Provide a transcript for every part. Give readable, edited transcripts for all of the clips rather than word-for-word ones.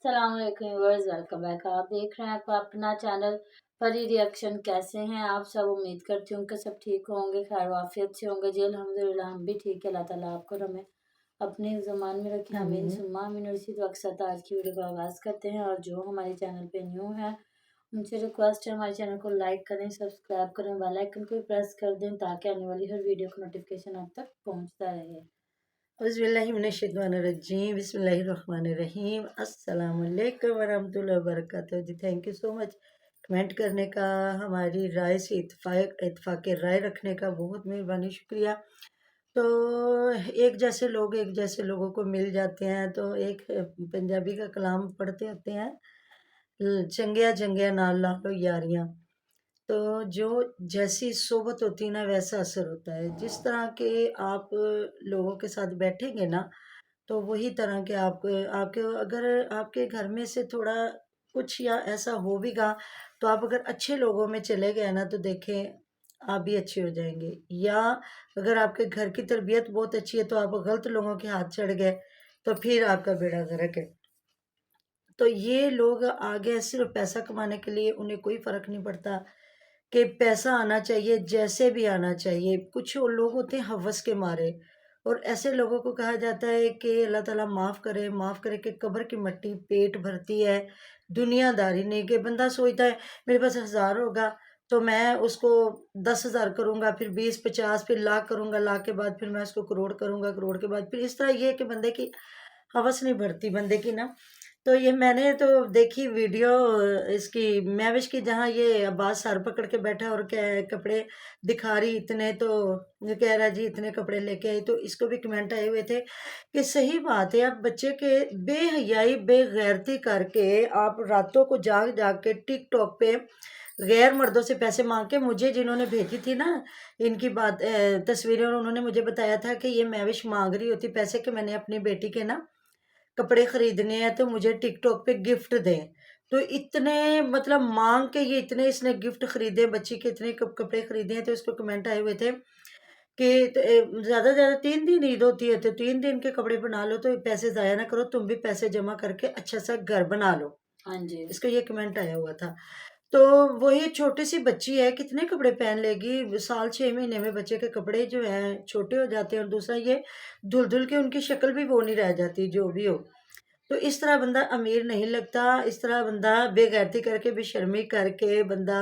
सलाम अलैकुम viewers, welcome back. आप देख रहे हैं आपका अपना चैनल परी रिएक्शन। कैसे हैं आप सब? उम्मीद करती हूँ कि सब ठीक होंगे, खैर वाफियत से होंगे जी। अल्हम्दुलिल्लाह हम भी ठीक है। अल्लाह ताला आपको और हमें अपने ज़मान में रखें, आमीन आमीन। सुम्मा आमीन। और इसी वक्त साथ आज की वीडियो का आगाज़ करते हैं। और जो हमारे चैनल पे न्यू है उनसे रिक्वेस्ट है हमारे चैनल को लाइक करें, सब्सक्राइब करें, बेल आइकन को भी प्रेस कर दें ताकि आने वाली हर वीडियो का नोटिफिकेशन आप तक पहुँचता रहे। औज़ुबिल्लाहिमिनश्शैतानिर्रजीम बिस्मिल्लाहिर्रहमानिर्रहीम अस्सलाम वालेकुम वरहमतुल्लाहि वबरकातुहू। जी thank you so much comment करने का, हमारी राय से इत्फाक राय रखने का बहुत मेहरबानी, शुक्रिया। तो एक जैसे लोगों को मिल जाते हैं तो एक पंजाबी का कलाम पढ़ते होते हैं, चंगिया चंगिया नाल ला लो यारियां। तो जो जैसी सोबत होती है ना वैसा असर होता है। जिस तरह के आप लोगों के साथ बैठेंगे ना तो वही तरह के आपके अगर आपके घर में से थोड़ा कुछ या ऐसा हो भी गा तो आप अगर अच्छे लोगों में चले गए ना तो देखें आप भी अच्छे हो जाएंगे। या अगर आपके घर की तरबियत बहुत अच्छी है तो आप गलत लोगों के हाथ चढ़ गए तो फिर आपका बेड़ा गर्क है। तो ये लोग आगे सिर्फ पैसा कमाने के लिए, उन्हें कोई फर्क नहीं पड़ता कि पैसा आना चाहिए, जैसे भी आना चाहिए। कुछ और लोग होते हैं हवस के मारे, और ऐसे लोगों को कहा जाता है कि अल्लाह ताला माफ़ करे कि कब्र की मिट्टी पेट भरती है, दुनियादारी नहीं। कि बंदा सोचता है मेरे पास 1000 होगा तो मैं उसको 10,000 करूँगा, फिर 20-50, फिर लाख करूँगा, लाख के बाद फिर मैं उसको करोड़ करूँगा, करोड़ के बाद फिर इस तरह। ये है कि बंदे की हवस नहीं भरती बंदे की ना। तो ये मैंने तो देखी वीडियो इसकी मैविश की, जहाँ ये अब्बास सर पकड़ के बैठा और क्या कपड़े दिखा रही इतने, तो ये कह रहा जी इतने कपड़े लेके आई। तो इसको भी कमेंट आए हुए थे कि सही बात है, आप बच्चे के बेहयाई बेगैरती करके आप रातों को जाग जाग के टिकटॉक पे गैर मर्दों से पैसे मांग के, मुझे जिन्होंने भेजी थी ना इनकी बात तस्वीरें, और उन्होंने मुझे बताया था कि ये मैविश मांग रही होती पैसे कि मैंने अपनी बेटी के ना कपड़े खरीदने हैं तो मुझे टिकटॉक पे गिफ्ट दें। तो इतने मतलब मांग के ये इतने इसने गिफ्ट खरीदे, बच्ची के इतने कपड़े खरीदे हैं। तो इसको कमेंट आए हुए थे कि ज़्यादा से ज़्यादा 3 दिन ईद होती है तो 3 दिन के कपड़े बना लो, तो पैसे ज़ाया ना करो, तुम भी पैसे जमा करके अच्छा सा घर बना लो। हाँ जी। इसका ये कमेंट आया हुआ था। तो वही छोटी सी बच्ची है, कितने कपड़े पहन लेगी? साल 6 महीने में बच्चे के कपड़े जो है छोटे हो जाते हैं, और दूसरा ये धुल धुल के उनकी शक्ल भी वो नहीं रह जाती, जो भी हो। तो इस तरह बंदा अमीर नहीं लगता, इस तरह बंदा बेगैरती करके, बेशर्मी करके बंदा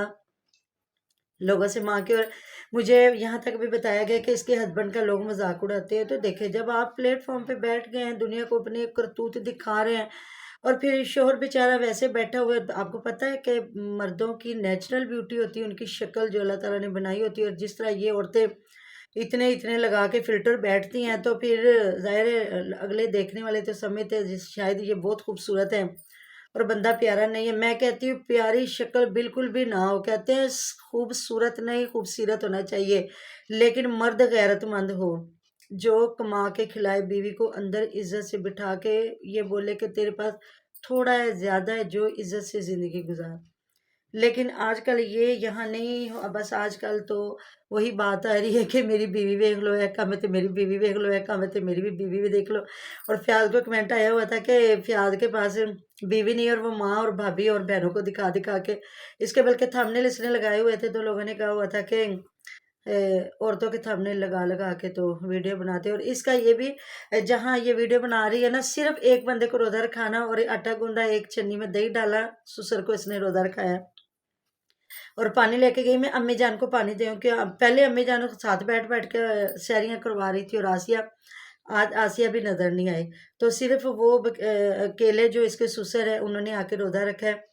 लोगों से मांग के। और मुझे यहाँ तक भी बताया गया कि इसके हस्बैंड का लोग मजाक उड़ाते हैं। तो देखे, जब आप प्लेटफॉर्म पे बैठ गए हैं, दुनिया को अपनी करतूत दिखा रहे हैं, और फिर शोहर बेचारा वैसे बैठा हुआ है। तो आपको पता है कि मर्दों की नेचुरल ब्यूटी होती है उनकी शक्ल जो अल्लाह ताला ने बनाई होती है, और जिस तरह ये औरतें इतने इतने लगा के फिल्टर बैठती हैं तो फिर ज़ाहिर है अगले देखने वाले तो समझते हैं शायद ये बहुत खूबसूरत है और बंदा प्यारा नहीं है। मैं कहती हूँ प्यारी शक्ल बिल्कुल भी ना हो, कहते हैं खूबसूरत नहीं खूबसीरत होना चाहिए, लेकिन मर्द गैरतमंद हो जो कमा के खिलाए बीवी को, अंदर इज्जत से बिठा के ये बोले कि तेरे पास थोड़ा है ज़्यादा है, जो इज्जत से ज़िंदगी गुजार। लेकिन आजकल ये यहाँ नहीं हो, बस आजकल तो वही बात आ रही है कि मेरी बीवी देख लो, है कम तो मेरी बीवी देख लो, है कम तो मेरी भी बीवी भी देख लो। और फ्याज को कमेंट आया हुआ था कि फ्याज के पास बीवी नहीं, और वो माँ और भाभी और बहनों को दिखा दिखा के इसके बल्कि थंबनेल इसने लगाए हुए थे। तो लोगों ने कहा हुआ था कि औरतों के थंबनेल लगा लगा के तो वीडियो बनाते। और इसका ये भी जहाँ ये वीडियो बना रही है ना, सिर्फ एक बंदे को रोज़ा रखाना, और आटा गूंदा, एक छन्नी में दही डाला, ससुर को इसने रोज़ा रखाया। और पानी लेके गई मैं अम्मी जान को पानी दूँ, कि पहले अम्मी जान के साथ बैठ बैठ के सैरियाँ करवा रही थी, और आसिया, आज आसिया भी नज़र नहीं आई। तो सिर्फ वो अकेले जो इसके ससुर है उन्होंने आके रोज़ा रखा है।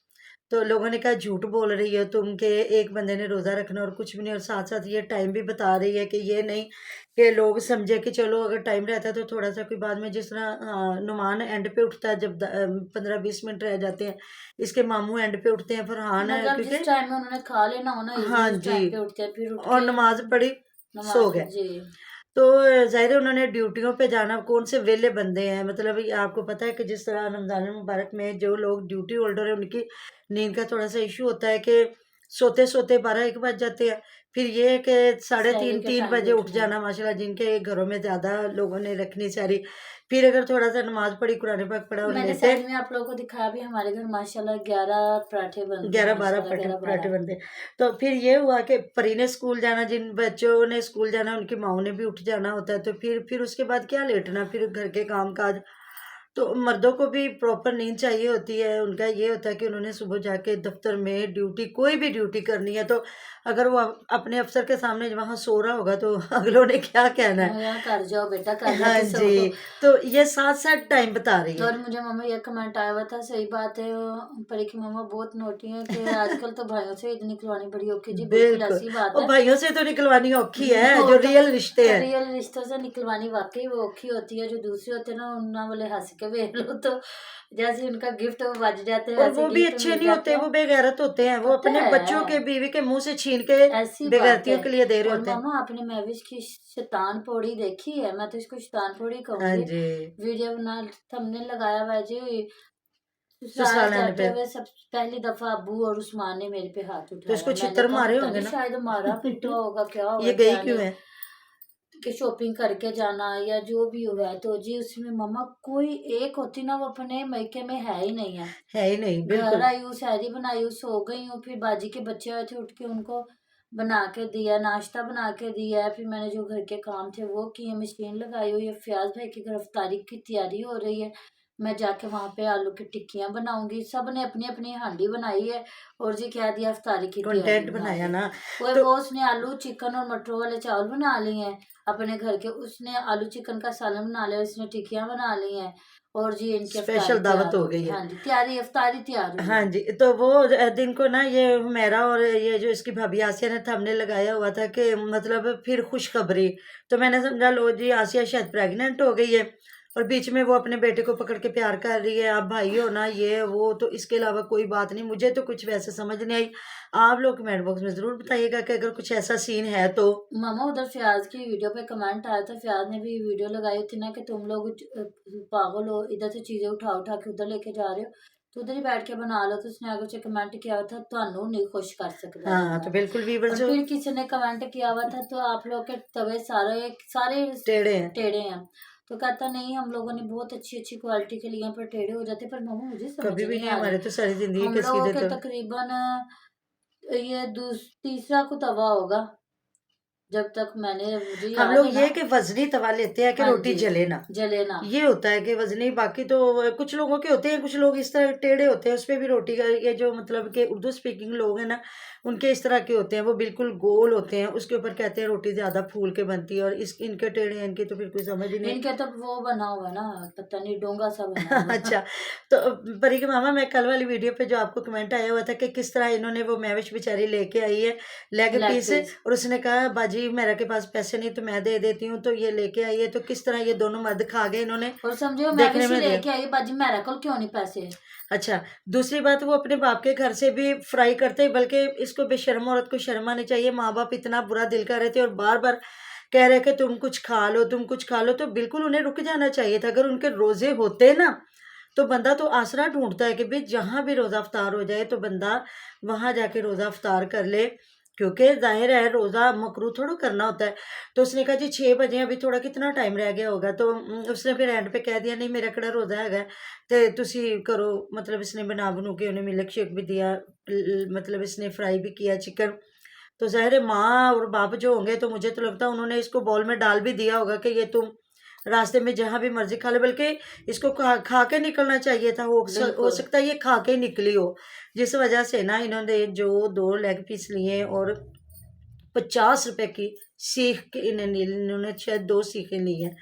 तो लोगों ने कहा झूठ बोल रही हो तुम, के एक बंदे ने रोज़ा रखना और कुछ भी नहीं। और साथ साथ ये टाइम भी बता रही है कि ये नहीं कि लोग समझे कि चलो अगर टाइम रहता है तो थोड़ा सा कोई बाद में, जिस तरह नुमान एंड पे उठता है जब 15-20 मिनट रह जाते हैं, इसके मामू एंड पे उठते हैं, फरहान है मतलब जिस क्योंकि टाइम में उन्होंने खा लेना हो ना इजी हाँ उस जी, टाइम पे उठते हैं, फिर उठ और के नमाज पढ़ी सो नमाज गए। जी। तो ज़ाहिर है उन्होंने ड्यूटियों पे जाना, कौन से वेले बंदे हैं। मतलब ये आपको पता है कि जिस तरह रमज़ान मुबारक में जो लोग ड्यूटी होल्डर है उनकी नींद का थोड़ा सा इशू होता है कि सोते सोते 12-1 बज जाते हैं। फिर ये है कि साढ़े सहरी तीन के तीन टाइम पे बजे उठ उठना। जाना, माशाल्लाह जिनके घरों में ज़्यादा लोगों ने रखनी सारी, फिर अगर थोड़ा सा नमाज पढ़ी, कुरान पाक पढ़ा और मैंने लेटे, साइड में आप लोगों को दिखाया भी, हमारे घर माशाल्लाह 11 पराठे बनते हैं, 11-12 माशाल्लाह 11-12। पराठे बनते। तो फिर ये हुआ कि परी ने स्कूल जाना, जिन बच्चों ने स्कूल जाना उनकी माओ ने भी उठ जाना होता है, तो फिर उसके बाद क्या लेटना, फिर घर के काम काज। तो मर्दों को भी प्रॉपर नींद चाहिए होती है। उनका ये होता है कि उन्होंने सुबह जाके दफ्तर में ड्यूटी, कोई भी ड्यूटी करनी है, तो अगर वो अपने अफसर के सामने वहाँ सो रहा होगा तो अगलों ने क्या कहना है। यहाँ कर जाओ बेटा, कर हाँ जाके सो। जी, तो ये साथ साथ टाइम बता रही है। और मुझे मम्मा ये कमेंट आया हुआ था, सही बात है, परी की मम्मा बहुत नोटी है कि आजकल तो भाइयों से ईद निकलवानी बड़ी औखी जी। बिल्कुल बिल्कुल, ऐसी बात और है। भाइयों से तो निकलवानी औखी है, वो जो तो रियल रिश्ते हैं। रियल रिश्तों से निकलवानी वाकई वो औखी होती है। जो दूसरे होते हैं ना, उन्ना वाले हंस के वेख लो तो जैसे उनका गिफ्ट वो बज जाते हैं, और वैसे वो भी गिफ्ट अच्छे मिल नहीं जाते होते, वो हैं। बेगैरत होते हैं, वो पता अपने बच्चों के, है, बीवी के मुंह से छीन के ऐसी बात है। बेगैरतियों के लिए दे रहे और होते हैं। मामा आपने महविश की शैतान पौड़ी देखी है? मैं तो इसको शैतान पौड़ी हाँ कहूंगी। जी, वीडियो बना, हमने लगाया हुआ है जी। ससुराल ससुराल आने जाते पे हुए सब पहली दफा अब्बू और उस्मान ने मेरे पे हाथ तो उठाया। इसको मैंने छितर कहा मारे पता होंगे नहीं, ना। शायद मारा पीटा होगा, क्या होगा ये गई क्या क्यों नहीं, है? कि शॉपिंग करके जाना या जो भी हुआ है। तो जी उसमें मम्मा कोई एक होती ना, वो अपने मैके में है ही नहीं है। है ही नहीं, घर बिल्कुल। आई हूँ, सहरी बनाई हूँ, सो गई हूँ, फिर बाजी के बच्चे आए थे, उठ के उनको बना के दिया, नाश्ता बना के दिया, फिर मैंने जो घर के काम थे वो किए, मशीन लगाई हुई है, फयाज भाई की गिरफ्तारी की तैयारी हो रही है, मैं जाके वहां पे आलू की टिक्कियां बनाऊंगी। सब ने अपनी अपनी हांडी बनाई है और जी कह दिया इफ्तारी की तैयारी कंटेंट बना बनाया ली। ना। तो वो उसने आलू चिकन और मटरों वाले चावल बना लिए हैं अपने घर के, उसने आलू चिकन का सालन बना लिया, उसने टिक्कियां बना ली हैं और जी इनकी स्पेशल इफ्तारी दावत तैयार हो हो गई गई। है। हाँ जी, तैयारी इफ्तारी तैयार हुई हाँ है। जी, तो वो दिन को ना, ये मेरा और ये जो इसकी भाभी आसिया ने हमने लगाया हुआ था कि मतलब फिर खुशखबरी। तो मैंने समझा लो जी आसिया शायद प्रेग्नेंट हो गई है, और बीच में वो अपने बेटे को पकड़ के प्यार कर रही है, आप भाई हो ना ये वो, तो इसके अलावा कोई बात नहीं। मुझे तो कुछ वैसे समझ नहीं आई। आप लोग कमेंट बॉक्स में ज़रूर बताइएगा कि अगर कुछ ऐसा सीन है तो। मामा उधर फयाज की वीडियो पे कमेंट आया था, फयाज ने भी वीडियो लगाई थी ना कि तुम लोग पागल हो, इधर से चीजें उठा उठा के उधर लेके जा रहे हो, तो उधर ही बैठ के बना लो। तो उसने आगे से कमेंट किया हुआ था, ਤੁਹਾਨੂੰ नहीं खुश कर सकता हाँ, बंदा। तो बिल्कुल और व्यूवर्स फिर किसी ने कमेंट किया हुआ था, तो आप लोग के तवे सारे सारे टेढ़े हैं। टेढ़े हैं। तो कहता नहीं, हम लोगों ने बहुत अच्छी अच्छी क्वालिटी के लिए पर टेढ़े हो जाते। पर मामा मुझे समझ कभी भी नहीं नहीं, आ रही, हमारे तो सारी जिंदगी हम के लोगों सीधे के तो। तकरीबन ये तीसरा को तवा होगा जब तक मैंने, मुझे हम याद लोग है ये ना। कि वजनी तवा लेते हैं कि हाँ रोटी जी, जले ना। जले ना। ये होता है कि वजनी, बाकी तो कुछ लोगों के होते हैं, कुछ लोग इस तरह टेढ़े होते हैं, उस पे भी रोटी का, ये जो मतलब कि उर्दू स्पीकिंग लोग हैं ना, उनके इस तरह के होते हैं, वो बिल्कुल गोल होते हैं, उसके ऊपर कहते हैं रोटी ज्यादा फूल के बनती है, और इस इनके टेढ़े हैं, इनकी तो फिर कोई समझ ही नहीं। इनके तो वो बना हुआ है ना, पता नहीं डोंगा सा बना हुआ है। अच्छा, तो परी के मामा, मैं कल वाली वीडियो पे जो आपको कमेंट आया हुआ था कि किस तरह इन्होंने वो मैविश बेचारी लेके आई है लेग लेग पीस, पीस। और उसने कहा बाजी मेरे के पास पैसे नहीं तो मैं दे देती हूँ, तो ये लेके आई है, तो किस तरह ये दोनों मर्द खा गए इन्होंने और समझो मैं देखने भी में दिया। लेके आई बाजी, मेरा कल क्यों नहीं पैसे। अच्छा, दूसरी बात, वो अपने बाप के घर से भी फ्राई करते, बल्कि इसको बेशर्म औरत को शर्म आनी चाहिए। माँ बाप इतना बुरा दिल कर रहे थे और बार बार कह रहे कि तुम कुछ खा लो, तुम कुछ खा लो, तो बिल्कुल उन्हें रुक जाना चाहिए था। अगर उनके रोजे होते ना, तो बंदा तो आसरा ढूंढता है कि भाई जहाँ भी रोज़ा अफ्तार हो जाए तो बंदा वहाँ जाके रोज़ा अफ्तार कर ले, क्योंकि जाहिर है रोज़ा मकरू थोड़ा करना होता है। तो उसने कहा जी 6 बजे, अभी थोड़ा कितना टाइम रह गया होगा, तो उसने फिर एंड पे कह दिया नहीं मेरा कड़ा रोज़ा हैगा ते तुसी करो। मतलब इसने बना बनू के उन्हें मिल्क शेक भी दिया, मतलब इसने फ्राई भी किया चिकन। तो ज़ाहिर है माँ और बाप जो होंगे, तो मुझे तो लगता है उन्होंने इसको बाउल में डाल भी दिया होगा कि ये तुम रास्ते में जहाँ भी मर्जी खा ले, बल्कि इसको खा के निकलना चाहिए था। हो बिल्कुल। सकता है ये खा के निकली हो, जिस वजह से ना इन्होंने जो 2 लेग पीस लिए और 50 रुपए की सीख के इन्होंने शायद 2 सीखें ली हैं।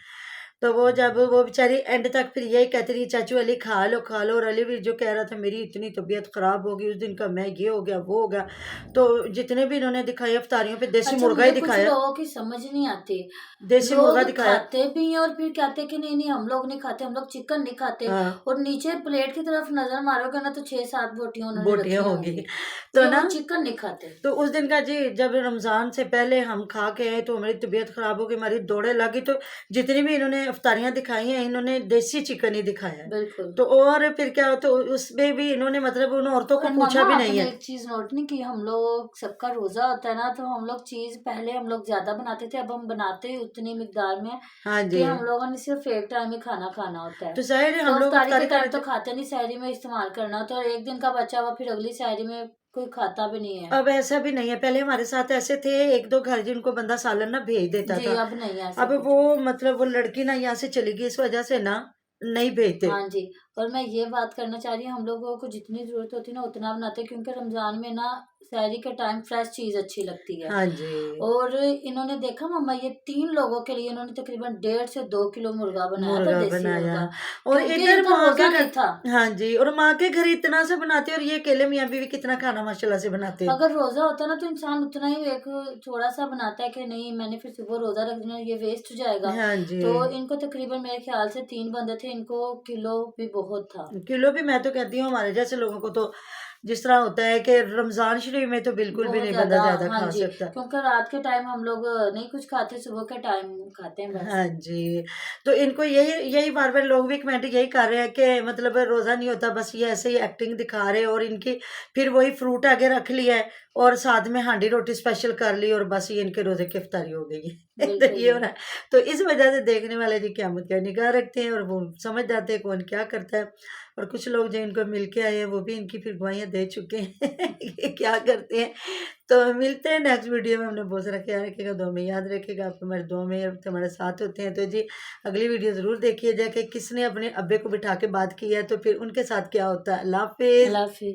तो वो जब वो बेचारी एंड तक फिर यही कहती रही चाचू अली खा लो खा लो, और अली भी जो कह रहा था मेरी इतनी तबीयत खराब हो गई उस दिन का, मैं ये हो गया वो हो गया। तो जितने भी इन्होंने दिखाए अफ्तारियों पे देसी अच्छा, मुर्गा ही मुझे कुछ दिखाया, लोगों की समझ नहीं आती। देसी लोग मुर्गा दिखाया। खाते भी हैं और फिर कहते हैं कि नहीं नहीं हम लोग नहीं खाते, हम लोग चिकन नहीं खाते। हाँ, और नीचे प्लेट की तरफ नजर मारोगे ना, तो 6-7 बोटियां उन्होंने बोटियां रखी होगी। होंगी। तो ये ना, वो चिकन नहीं खाते। तो उस दिन का जी जब रमज़ान से पहले हम खा के आए तो हमारी तबीयत ख़राब हो गई, हमारी दौड़े लगी, तो जितनी भी इन्होंने अफ्तारियां दिखाई हैं, इन्होंने देसी चिकन ही दिखाया है। बिल्कुल। तो और फिर क्या होता है उसमें भी इन्होंने मतलब उन औरतों को और पूछा मम्मा भी नहीं आपने है। एक चीज नोट नहीं की, हम लोग सबका रोजा होता है ना, तो हम लोग चीज पहले हम लोग ज्यादा बनाते थे, अब हम बनाते ही उतनी मिकदार में हाँ कि जी। हम लोगों ने सिर्फ एक टाइम ही खाना खाना होता है। तो जाहिर है तो हम लोग इफ्तारी के इफ्तारी कर टाइम रहे तो थे। खाते नहीं, सहरी में इस्तेमाल करना होता है, और एक दिन का बचा हुआ फिर अगली सहरी में कोई खाता भी नहीं है। अब ऐसा भी नहीं है, पहले हमारे साथ ऐसे थे एक दो घर जिनको बंदा सालन ना भेज देता जी, था। अब नहीं है ऐसा अब कुछ। वो मतलब वो लड़की ना यहाँ से चली गई, इस वजह से ना नहीं भेजते। हाँ जी। और मैं ये बात करना चाह रही हूँ, हम लोगों को जितनी ज़रूरत होती है ना उतना बनाते हैं, क्योंकि रमज़ान में ना सहरी के टाइम फ्रेश चीज़ अच्छी लगती है। हाँ जी। और इन्होंने देखा मम्मा, ये 3 लोगों के लिए इन्होंने तकरीबन 1.5 से 2 किलो मुर्गा बनाया था, मुर्गा देसी बनाया। मुर्गा, और क्योंकि इधर इनका माँ के रोज़ा नहीं घर, था। हाँ जी, और माँ के घर इतना से बनाते हैं, और ये अकेले मियाँ बीवी कितना खाना माशाल्लाह से बनाते हैं। अगर रोज़ा होता ना तो इंसान उतना ही एक थोड़ा-सा बनाता है कि नहीं मैंने फिर सुबह रोज़ा रख देना, ये वेस्ट हो जाएगा। हाँ जी। तो इनको तकरीबन मेरे ख़्याल से 3 बंदे थे, इनको किलो भी बहुत था। किलो भी मैं तो कहती हूँ हमारे जैसे लोगों को तो जिस तरह होता है कि रमजान शरीफ में तो बिल्कुल भी बहुत नहीं बंदा ज़्यादा, ज्यादा हाँ खा जी, सकता। क्योंकि रात के टाइम हम लोग नहीं कुछ खाते, सुबह के टाइम खाते हैं बस। हाँ जी। तो इनको यही यही बार बार लोग भी कमेंट यही कर रहे हैं कि मतलब रोजा नहीं होता, बस ये ऐसे ही एक्टिंग दिखा रहे हैं, और इनकी फिर वही फ्रूट आगे रख लिया है और साथ में हांडी रोटी स्पेशल कर ली, और बस ये इनके रोजे की इफ्तारी हो गई है। तो बिल्कुल ये जी। हो रहा है। तो इस वजह से देखने वाले जी क़यामत का निगाह रखते हैं, और वो समझ जाते हैं कौन क्या करता है। और कुछ लोग जो इनको मिल के आए हैं वो भी इनकी फिर गवाहियाँ दे चुके हैं ये क्या करते हैं। तो मिलते हैं नेक्स्ट वीडियो में। हमने बहुत सारा ख्याल रखेगा, दुआ में याद रखेगा, आप हमारे दुआ में हमारे साथ होते हैं। तो जी अगली वीडियो ज़रूर देखिए जाए कि किसने अपने अब्बे को बिठा के बात की है, तो फिर उनके साथ क्या होता है। अल्लाह हाफिज़। अल्लाह हाफ़िज़।